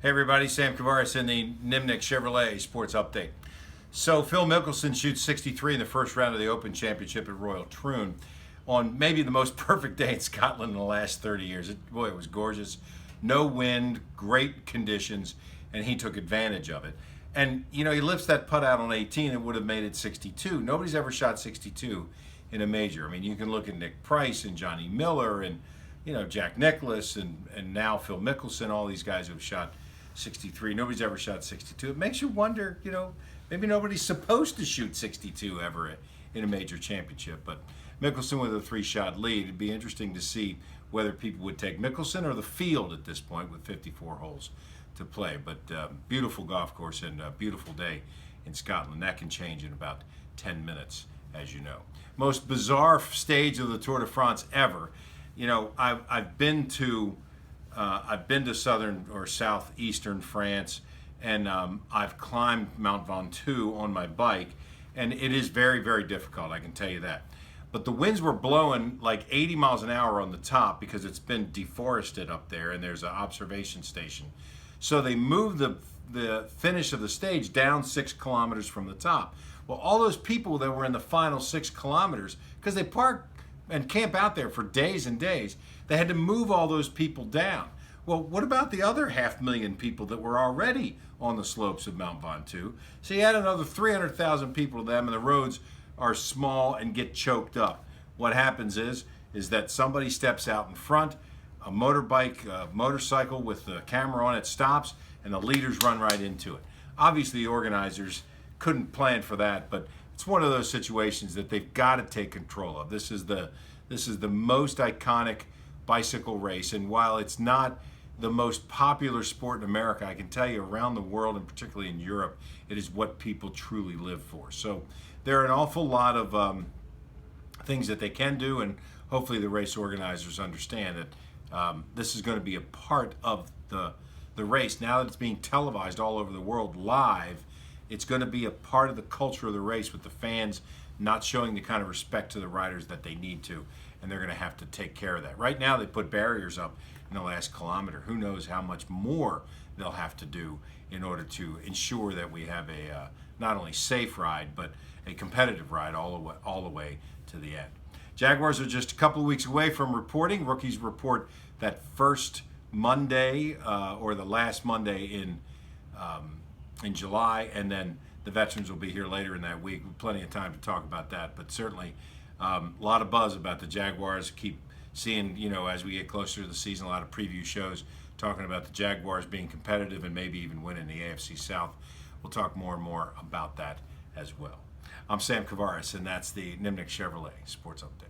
Hey everybody, Sam Kavaris in the Nimnicht Chevrolet Sports Update. So Phil Mickelson shoots 63 in the first round of the Open Championship at Royal Troon on maybe the most perfect day in Scotland in the last 30 years. It was gorgeous. No wind, great conditions, and he took advantage of it. And, he lifts that putt out on 18 and would have made it 62. Nobody's ever shot 62 in a major. I mean, you can look at Nick Price and Johnny Miller and, Jack Nicklaus and now Phil Mickelson, all these guys who have shot 63. Nobody's ever shot 62. It makes you wonder, maybe nobody's supposed to shoot 62 ever in a major championship. But Mickelson with a 3-shot lead. It'd be interesting to see whether people would take Mickelson or the field at this point with 54 holes to play. But beautiful golf course and a beautiful day in Scotland. That can change in about 10 minutes, as you know. Most bizarre stage of the Tour de France ever. I've been to southern or southeastern France, and I've climbed Mount Ventoux on my bike, and it is very, very difficult, I can tell you that. But the winds were blowing like 80 miles an hour on the top because it's been deforested up there, and there's an observation station. So they moved the finish of the stage down 6 kilometers from the top. Well, all those people that were in the final 6 kilometers, because they park and camp out there for days and days, they had to move all those people down. Well, what about the other 500,000 people that were already on the slopes of Mount Ventoux? So you add another 300,000 people to them, and the roads are small and get choked up. What happens is that somebody steps out in front, a motorbike, a motorcycle with the camera on it stops, and the leaders run right into it. Obviously, the organizers couldn't plan for that, but it's one of those situations that they've got to take control of. This is the most iconic bicycle race, and while it's not the most popular sport in America, I can tell you around the world, and particularly in Europe, it is what people truly live for. So there are an awful lot of things that they can do, and hopefully the race organizers understand that this is going to be a part of the race. Now that it's being televised all over the world live, it's going to be a part of the culture of the race, with the fans not showing the kind of respect to the riders that they need to, and they're going to have to take care of that. Right now they put barriers up in the last kilometer. Who knows how much more they'll have to do in order to ensure that we have a not only safe ride, but a competitive ride all the way to the end. Jaguars are just a couple of weeks away from reporting. Rookies report that first Monday or the last Monday in July, and then the veterans will be here later in that week. With plenty of time to talk about that, but certainly a lot of buzz about the Jaguars. Keep seeing, as we get closer to the season, a lot of preview shows talking about the Jaguars being competitive and maybe even winning the AFC South. We'll talk more and more about that as well. I'm Sam Kavaris, and that's the Nimnicht Chevrolet Sports Update.